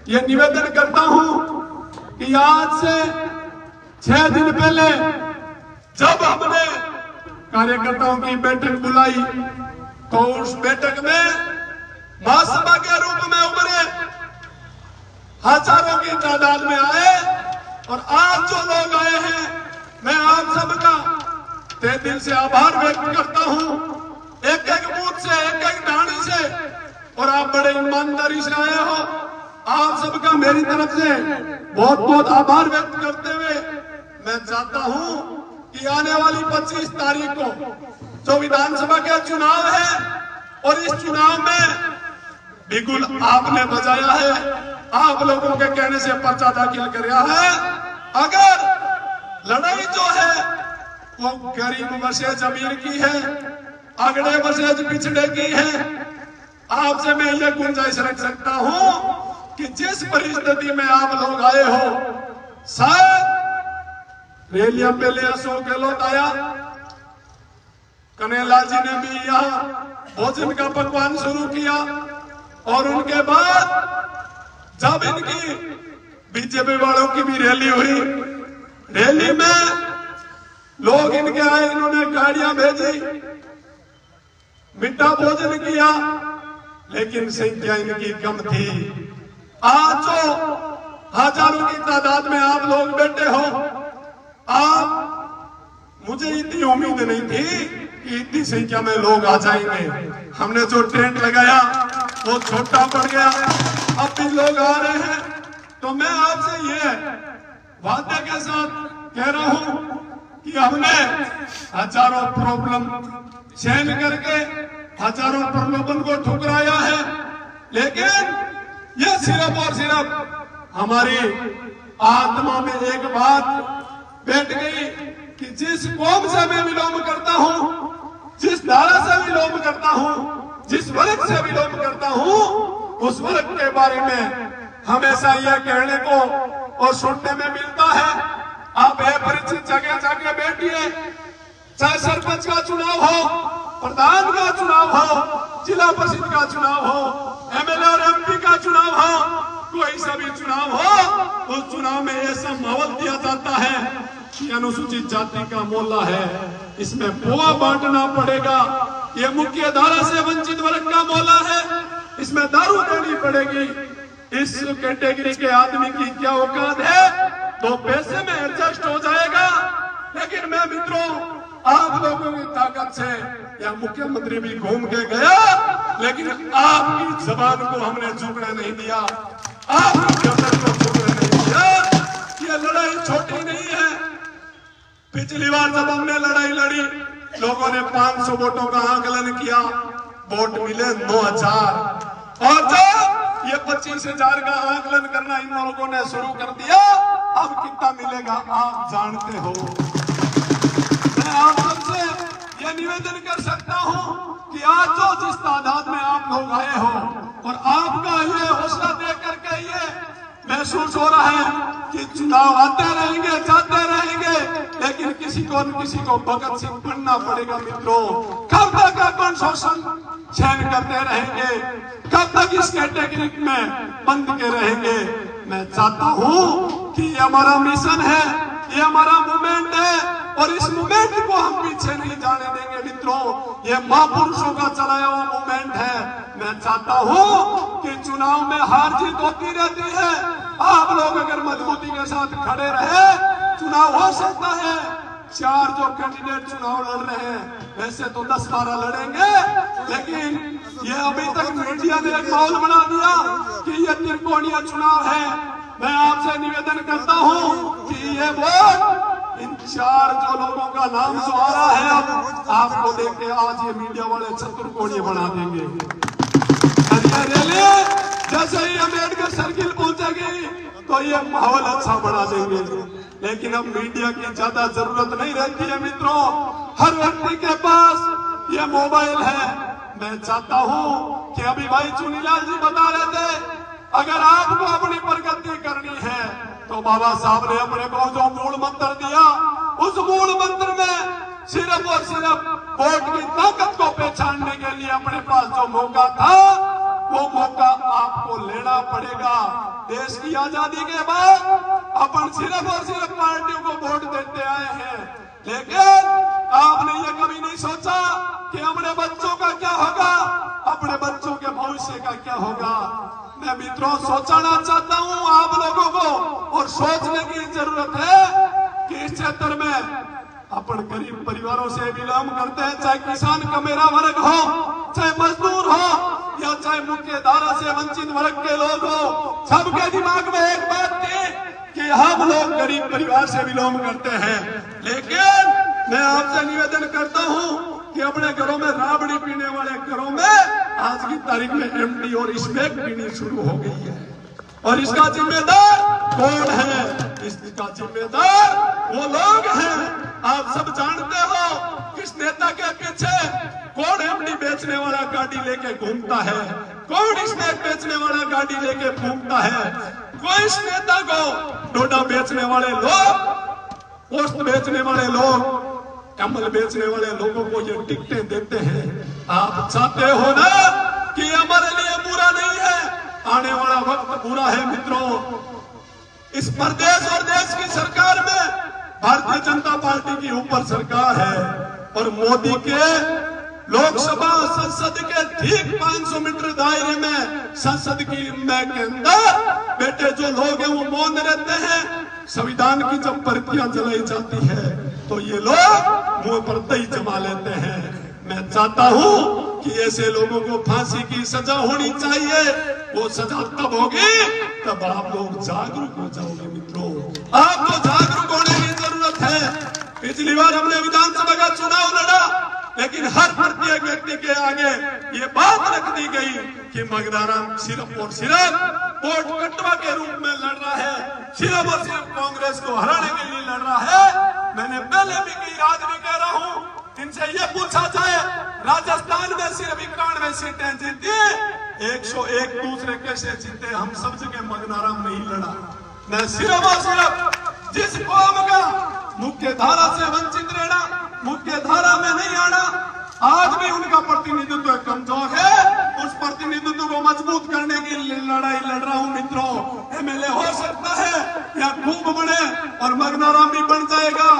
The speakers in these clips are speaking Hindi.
ये निवेदन करता हूं कि आज से 6 दिन पहले जब हमने कार्यकर्ताओं की बैठक बुलाई तो उस बैठक में महासभा के रूप में उभरे हजारों की तादाद में आए और आज जो लोग आए हैं मैं आप सबका तहे दिल से आभार व्यक्त करता हूं। एक एक बूथ से एक एक ढाणी से और आप बड़े ईमानदारी से आए हो। आप सबका मेरी तरफ से बहुत बहुत आभार व्यक्त करते हुए मैं चाहता हूं कि आने वाली 25 तारीख को जो विधानसभा के चुनाव है और इस चुनाव में बिगुल आपने बजाया है, आप लोगों के कहने से पर्चा दाखिल किया है। अगर लड़ाई जो है वो गरीब वर्सेज अमीर की है, अगड़े वर्सेज पिछड़े की है, आपसे मैं ये गुंजाइश रख सकता हूं कि जिस परिस्थिति में आप लोग आए हो, शायद रैलियां पहले अशोक गहलोत आया, कन्हैयालाल जी ने भी यहाँ भोजन का पकवान शुरू किया और उनके बाद जब इनकी बीजेपी वालों की भी रैली हुई, रैली में लोग इनके आए, इन्होंने गाड़ियां भेजी, मीठा भोजन किया, लेकिन संख्या इनकी कम थी। आज जो हजारों की तादाद में आप लोग बैठे हो, आप मुझे इतनी उम्मीद नहीं थी कि इतनी संख्या में लोग आ जाएंगे। हमने जो टेंट लगाया वो छोटा पड़ गया, अब भी लोग आ रहे हैं। तो मैं आपसे ये वादे के साथ कह रहा हूं कि हमने हजारों प्रॉब्लम सहन करके हजारों प्रलोभन को ठुकराया है, लेकिन यह सिर्फ और सिर्फ हमारी आत्मा में एक बात बैठ गई कि जिस कौम से मैं विलोम करता हूं, जिस धारा से विलोम करता हूं, जिस वर्ग से विलोम करता हूं, उस वर्ग के बारे में हमेशा यह कहने को और सुनने में मिलता है। आप अपरिचित जगह जाके बैठिए, चाहे सरपंच का चुनाव हो, प्रधान का चुनाव हो, जिला परिषद का चुनाव हो, एमएलए और एमपी का चुनाव हो, कोई सा भी चुनाव हो, उस चुनाव में ऐसा माहौल दिया जाता है कि अनुसूचित जाति का मोहल्ला है, इसमें पोहा बांटना पड़ेगा, ये मुख्य धारा से वंचित वर्ग का मोहल्ला है, इसमें दारू देनी पड़ेगी, इस कैटेगरी के आदमी की क्या औकात है, तो पैसे में एडजस्ट हो जाएगा। लेकिन मैं मित्रों आप लोगों की ताकत से या मुख्यमंत्री भी घूम के गया, लेकिन आपकी जबान को हमने झुकने नहीं दिया, आपकी गर्दन को झुकने नहीं दिया। ये लड़ाई छोटी नहीं है। पिछली बार जब हमने लड़ाई लड़ी, लोगों ने 500 वोटों का आकलन किया, वोट मिले 9000, और जब ये 25,000 का आकलन करना इन लोगों ने शुरू कर दिया, अब कितना मिलेगा आप जानते हो। मैं आप सबसे यह निवेदन कर सकता हूं कि आज जो जिस तादाद में आप लोग आए हो और आपका ये हौसला देख करके ये महसूस हो रहा है कि चुनाव आते रहेंगे, जाते रहेंगे, लेकिन किसी को न किसी को भगत सिंह बनना पड़ेगा। मित्रों, कब तक अपन शोषण सहन करते रहेंगे, कब तक इस कैटेगरी में बंद के रहेंगे। मैं चाहता हूं कि ये हमारा मिशन है, ये हमारा मूवमेंट है और इस मूवमेंट को हम पीछे नहीं जाने देंगे। मित्रों, ये महापुरुषों का चलाया हुआ मूवमेंट है। मैं चाहता हूं कि चुनाव में हार जीत होती रहती है, आप लोग अगर मजबूती के साथ खड़े रहे, चुनाव हो सकता है। 4 जो कैंडिडेट चुनाव लड़ रहे हैं, वैसे तो 10-12 लड़ेंगे, लेकिन ये अभी तक मीडिया ने एक माहौल बना दिया कि ये त्रिकोणीय चुनाव है। मैं आपसे निवेदन करता हूं कि ये वोट इन 4 जो लोगों का नाम जो आ रहा है, अब आपको देख के आज ये मीडिया वाले चतुर्कोणीय बना देंगे। जैसे ही अम्बेडकर सर्किल पहुंचेगी तो ये माहौल अच्छा बना देंगे, लेकिन अब मीडिया की ज्यादा जरूरत नहीं रहती है। मित्रों, हर व्यक्ति के पास ये मोबाइल है। मैं चाहता हूं कि अभी भाई चुनीलाल जी बता रहे थे, अगर आपको अपनी प्रगति करनी है तो बाबा साहब ने अपने को जो मूल मंत्र दिया, उस मूल मंत्र में सिर्फ और सिर्फ वोट की ताकत को पहचानने के लिए अपने पास जो मौका था, वो मौका आपको लेना पड़ेगा। देश की आजादी के बाद अपन सिर्फ और सिर्फ पार्टियों को वोट देते आए हैं, लेकिन आपने ये कभी नहीं सोचा कि अपने बच्चों का क्या होगा, अपने बच्चों के भविष्य का क्या होगा। मैं मित्रों सोचना चाहता हूं आप लोगों को, और सोचने की जरूरत है कि इस क्षेत्र में अपन गरीब परिवारों से बिलोंग करते हैं, चाहे किसान का मेरा वर्ग हो, चाहे मजदूर हो, या चाहे मुख्य धारा से वंचित वर्ग के लोग हो, सबके दिमाग में एक बात थी कि हम लोग गरीब परिवार से बिलोंग करते हैं। लेकिन मैं आपसे निवेदन करता हूं कि अपने घरों में राबड़ी पीने वाले घरों में आज की तारीख में एमडी और स्मैक पीनी शुरू हो गई है, और इसका जिम्मेदार कौन है? इसका जिम्मेदार वो लोग हैं। आप सब जानते हो किस नेता के पीछे कौन एमडी बेचने वाला गाड़ी लेके घूमता है, कौन स्मैक बेचने वाला गाड़ी लेके घूमता है। कोई इस नेता को डोडा बेचने वाले लोग, पोस्ट बेचने वाले लोग, कमल बेचने वाले लोगों को ये टिकटें देते हैं। आप चाहते हो ना कि हमारे लिए बुरा नहीं है, आने वाला वक्त बुरा है मित्रों। इस प्रदेश और देश की सरकार में भारतीय जनता पार्टी की ऊपर सरकार है, और मोदी के लोकसभा संसद के ठीक 500 मीटर दायरे में संसद की के अंदर बेटे जो लोग हैं वो मौन रहते हैं। संविधान की जब प्रतियां जलाई जाती है तो ये लोग मुंह पर दही जमा लेते हैं। मैं चाहता हूं कि ऐसे लोगों को फांसी की सजा होनी चाहिए। वो सजा तब होगी तब आप लोग जागरूक हो जाओगे मित्रों। आपको जागरूक होने की जरूरत है। पिछली बार हमने विधानसभा का चुनाव लड़ा, लेकिन हर प्रत्येक व्यक्ति के आगे ये बात रख दी गई कि मगनाराम सिर्फ और सिर्फ वोट कटवा के रूप में लड़ रहा है, सिर्फ और सिर्फ कांग्रेस को हराने के लिए लड़ रहा है। मैंने पहले भी कही, आज भी कह रहा हूं, इनसे ये पूछा जाए राजस्थान में सिर्फ 91 सीटें जीती, 101 दूसरे कैसे जीते? हम सब जगह मगनाराम नहीं लड़ा। मैं सिर्फ और सिर्फ जिस कौम का मुख्य धारा से वंचित रहना, मुख्य धारा में नहीं आना, आज भी उनका प्रतिनिधित्व कमजोर है, उस प्रतिनिधित्व को मजबूत करने के लिए लड़ाई लड़ रहा हूं मित्रों। एमएलए हो सकता है या खूब बने और मगनाराम भी बन जाएगा,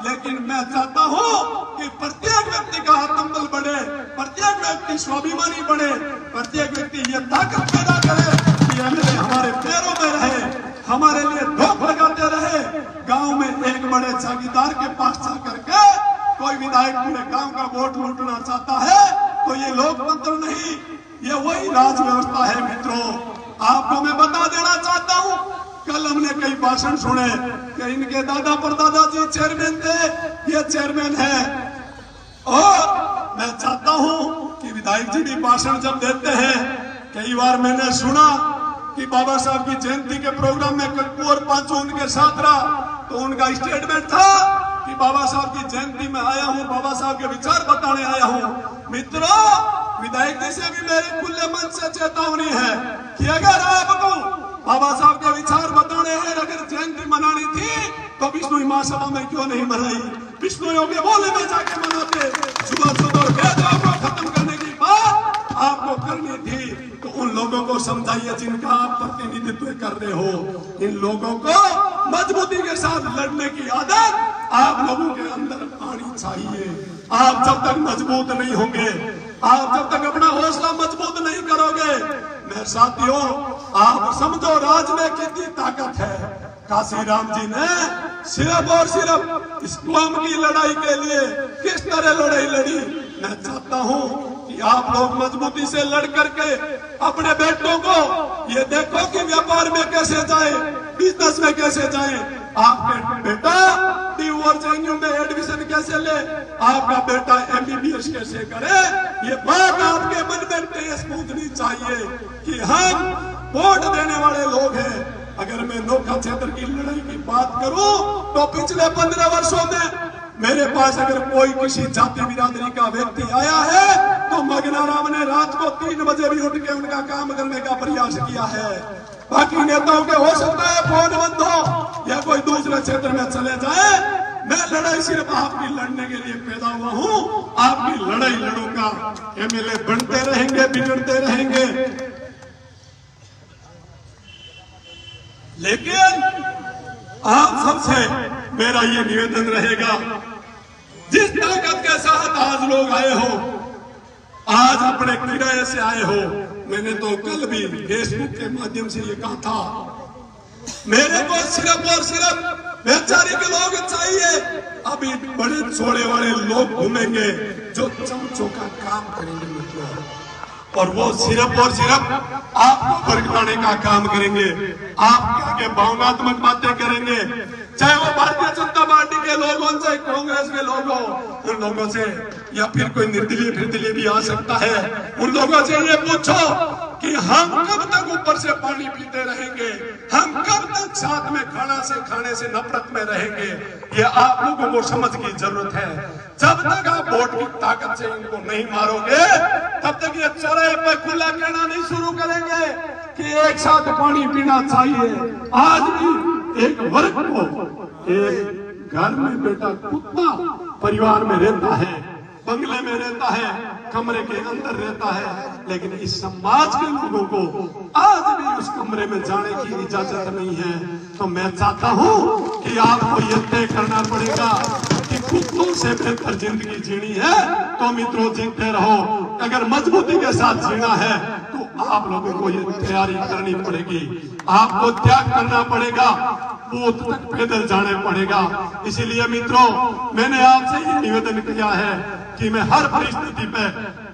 लेकिन मैं चाहता हूं कि प्रत्येक व्यक्ति का आत्मबल बढ़े, प्रत्येक व्यक्ति स्वाभिमानी बने, प्रत्येक व्यक्ति ये ताकत पैदा करे कि एमएलए हमारे पैरों में रहे, हमारे लिए धोख लगाते रहे। गांव में एक बड़े जागीरदार के पास जाकर के कोई विधायक पूरे गांव का वोट लूटना चाहता है तो ये लोकतंत्र नहीं, ये वही राज व्यवस्था है मित्रों। आपको मैं बता देना चाहता हूं, कल हमने कई भाषण सुने कि इनके दादा परदादा जी चेयरमैन थे, ये चेयरमैन है। और मैं चाहता हूं कि विधायक जी भी भाषण जब देते हैं, कई बार मैंने सुना कि बाबा साहब की जयंती के प्रोग्राम में कक्कू और पांचू उनके साथ रहा, तो उनका स्टेटमेंट था कि बाबा साहब की जयंती में आया हूं, बाबा साहब के विचार बताने आया हूं। मित्रों, विधायक जी से भी मेरे खुले मन से चेतावनी है कि अगर आपको बाबा साहब के विचार बताने हैं, अगर जयंती मनानी थी तो विष्णु महासभा में क्यों नहीं मनाई? विष्णु के बोले में जाके मनाते। सुबह सुबह भेदभाव को खत्म करने की बात आपको करनी थी, तो उन लोगों को समझाइए जिनका आप प्रतिनिधित्व कर रहे हो। इन लोगों को मजबूती के साथ लड़ने की आदत आप लोगों के अंदर आनी चाहिए। आप जब तक मजबूत नहीं होंगे, आप जब तक अपना हौसला मजबूत नहीं करोगे, मेरे साथियों, आप समझो राज में कितनी ताकत है। काशीराम जी ने सिर्फ और सिर्फ इस कौम की लड़ाई के लिए किस तरह लड़ाई लड़ी। मैं चाहता हूं कि आप लोग मजबूती से लड़ करके अपने बेटों को ये देखो कि व्यापार में कैसे जाए, बिजनेस में कैसे जाए। आपका बेटा DU में एडमिशन कैसे ले, आपका बेटा MBBS कैसे करे, ये बात आपके मन में टेस पूछनी चाहिए कि हम वोट देने वाले लोग हैं। अगर मैं नोखा क्षेत्र की लड़ाई की बात करूं तो पिछले 15 वर्षों में मेरे पास अगर कोई किसी जाति बिरादरी का व्यक्ति आया है तो मगनाराम ने रात को 3 बजे भी उठ के उनका काम करने का प्रयास किया है। बाकी नेताओं के हो सकता है फोन बंद हो या कोई दूसरे क्षेत्र में चले जाए। मैं लड़ाई सिर्फ आपकी लड़ने के लिए पैदा हुआ हूं, आपकी लड़ाई लड़ूंगा। MLA बनते रहेंगे, बिगड़ते रहेंगे। लेकिन आप सबसे मेरा ये निवेदन रहेगा, जिस ताकत के साथ आज लोग आए हो, आज अपने किराए से आए हो, मैंने तो कल भी फेसबुक के माध्यम से ये कहा था, मेरे को सिर्फ और सिर्फ बेचारी के लोग चाहिए। अभी बड़े छोड़े वाले लोग घूमेंगे जो चमचों का काम करेंगे मित्रों, और वो सिर्फ और सिर्फ आपको भड़काने का काम करेंगे, आपके आगे भावनात्मक बातें करेंगे, चाहे वो भारतीय जनता पार्टी के लोग हो, चाहे कांग्रेस के लोग हो, उन लोगों से, या फिर कोई निर्दलीय फिरदलीय भी आ सकता है, उन लोगों से ये पूछो कि हम कब तक ऊपर से पानी पीते रहेंगे, हम कब तक साथ में खाने से नफरत में रहेंगे। ये आप लोगों को समझ की जरूरत है। जब तक आप वोट की ताकत से इनको नहीं मारोगे, तब तक ये चौराहे पे खुला कहना नहीं शुरू करेंगे कि एक साथ पानी पीना चाहिए। आज भी एक वर्ग को, एक घर में बेटा कुत्ता परिवार में रहता है, बंगले में रहता है, कमरे के अंदर रहता है, लेकिन इस समाज के लोगों को आज भी उस कमरे में जाने की इजाजत नहीं है। तो मैं चाहता हूं कि आपको यह तय करना पड़ेगा कि कुत्तों से बेहतर जिंदगी जीनी है तो मित्रों जीते रहो, अगर मजबूती के साथ जीना है तो आप लोगों को ये तैयारी करनी पड़ेगी, आपको त्याग करना पड़ेगा, बूथ तक पैदल जाने पड़ेगा। इसीलिए मित्रों, मैंने आपसे ये निवेदन किया है कि मैं हर परिस्थिति पे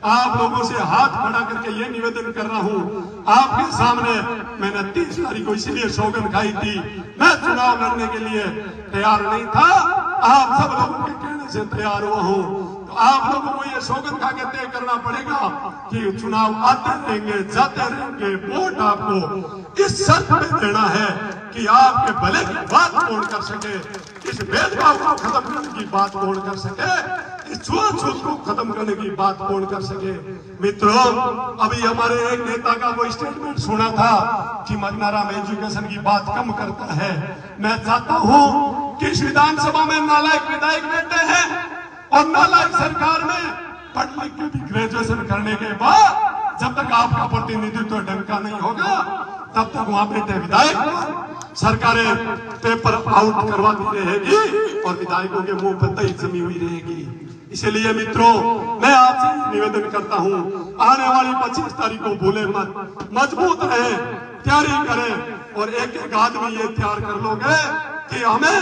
आप लोगों से हाथ खड़ा करके ये निवेदन कर रहा हूँ। आपके सामने मैंने 30 तारीख को इसीलिए सौगंध खाई थी, मैं चुनाव लड़ने के लिए तैयार नहीं था, आप सब लोगों के कहने से तैयार हुआ हूँ। तो आप लोगों को ये सौगंध खा के तय करना पड़ेगा कि चुनाव आते रहेंगे, जाते रहेंगे, वोट आपको इस शर्त पे देना है कि आपके भले की बात कौन कर सके, इस भेदभाव को खत्म करने की बात कौन कर सके, इस छूत को खत्म करने की बात कौन कर सके। मित्रों, अभी हमारे एक नेता का वो स्टेटमेंट सुना था कि मगनाराम एजुकेशन की बात कम करता है। मैं चाहता हूं कि इस विधानसभा में नालायक विधायक बैठे हैं और नालायक सरकार में पढ़ लिख के भी ग्रेजुएशन करने के बाद जब तक आपका प्रतिनिधित्व ढंग का नहीं होगा, तब तक वहां बैठे विधायक सरकारें पेपर आउट करवाती रहेगी और विधायकों के मुंह पर दही जमी हुई रहेगी। इसलिए मित्रों, मैं आपसे निवेदन करता हूं, आने वाली 25 तारीख को भूले मत, मजबूत रहे, तैयारी करें और एक एक आदमी ये तैयार कर लोगे कि हमें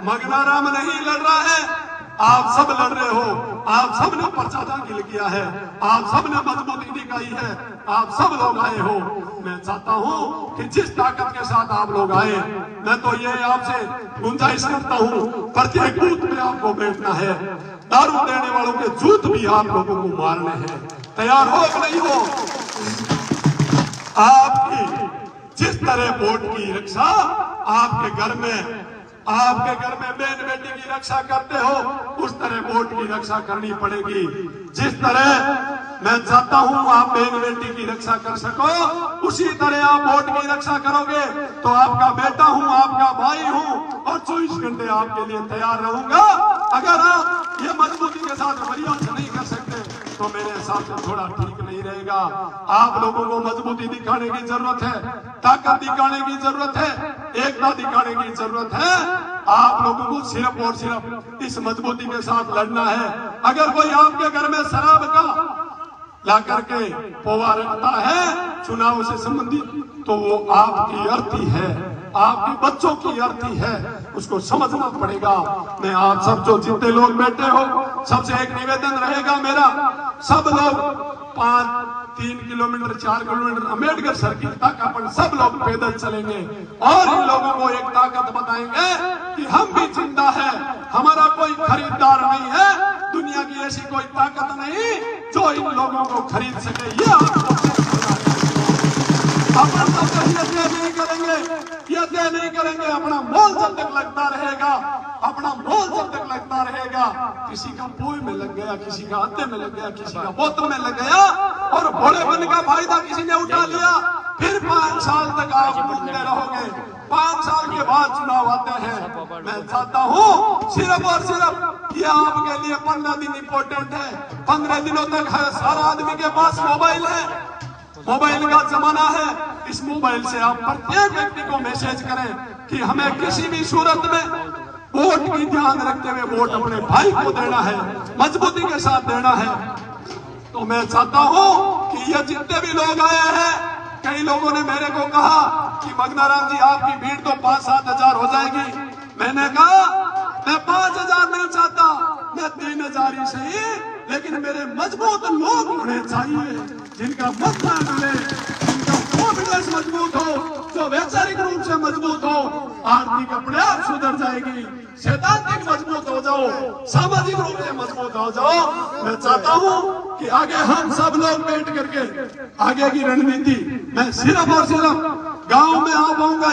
मगनाराम नहीं लड़ रहा है, आप सब लड़ रहे हो, आप सब ने पर्चा दाखिल किया है, आप सब ने मजबूती दिखाई है, आप सब लोग आए हो। मैं चाहता हूं कि जिस ताकत के साथ आप लोग आए, मैं तो ये आपसे गुंजाइश करता हूं, प्रत्येक बूथ में आपको बैठना है, दारू देने वालों के जूत भी आप लोगों को मारने हैं। तैयार हो कि नहीं हो? आपकी जिस तरह वोट की रक्षा आपके घर में बहन बेटी की रक्षा करते हो, उस तरह वोट की रक्षा करनी पड़ेगी। जिस तरह मैं चाहता हूं आप बहन बेटी की रक्षा कर सको, उसी तरह आप वोट की रक्षा करोगे तो आपका बेटा हूं, आपका भाई हूं और 24 घंटे आपके लिए तैयार रहूंगा। अगर आप ये मजबूती के साथ मर्यादा से नहीं कर सकते तो मेरे हिसाब से थोड़ा ठीक नहीं रहेगा। आप लोगों को मजबूती दिखाने की जरूरत है, ताकत दिखाने की जरूरत है, एकता दिखाने की जरूरत है। आप लोगों को सिर्फ और सिर्फ इस मजबूती के साथ लड़ना है। अगर कोई आपके घर में शराब का ला करके पोवा रखता है चुनाव से संबंधित, तो वो आपकी अर्थी है, आपके बच्चों की अर्थी है, उसको समझना पड़ेगा। मैं आप सब जो जितने लोग बैठे हो, सबसे एक निवेदन रहेगा मेरा, सब लोग 3 किलोमीटर 4 किलोमीटर अम्बेडकर सर्किल तक अपन सब लोग पैदल चलेंगे और इन लोगों को एक ताकत बताएंगे कि हम भी जिंदा है, हमारा कोई खरीदार नहीं है, दुनिया की ऐसी कोई ताकत नहीं जो इन लोगों को खरीद सके। ये अपन सब ये नहीं करेंगे, अपना मोल जब तक लगता रहेगा, अपना मोल जब तक लगता रहेगा, किसी का पोई में लग गया, किसी का अद्दे में लग गया, किसी का बोतल में लग गया और भोलेपन का फायदा किसी ने उठा लिया, फिर 5 साल तक आप लूटते रहोगे। 5 साल के बाद चुनाव आते हैं। मैं चाहता हूँ सिर्फ और सिर्फ ये आपके लिए 15 दिन इंपॉर्टेंट है। 15 दिनों तक है, सारा आदमी के पास मोबाइल है, मोबाइल का जमाना है। इस मोबाइल से आप प्रत्येक व्यक्ति को मैसेज करें कि हमें किसी भी सूरत में वोट की ध्यान रखते हुए वोट अपने भाई को देना है, मजबूती के साथ देना है। तो मैं चाहता हूं कि ये जितने भी लोग आए हैं, कई लोगों ने मेरे को कहा कि मंगनाराम जी आपकी भीड़ तो 5-7 हजार हो जाएगी। मैंने कहा मैं 5,000 नहीं चाहता, मैं 3,000 ही सही, लेकिन मेरे मजबूत लोग होने चाहिए, जिनका मसला मिले, जिनका कॉन्फिडेंस मजबूत हो, जो वैचारिक रूप से मजबूत हो। आर्थिक अपने आप सुधर जाएगी, सैद्धांतिक मजबूत हो जाओ, सामाजिक रूप से मजबूत हो जाओ। मैं चाहता हूं कि आगे हम सब लोग बैठ करके आगे की रणनीति मैं सिर्फ और सिर्फ गांव में आ पाऊंगा।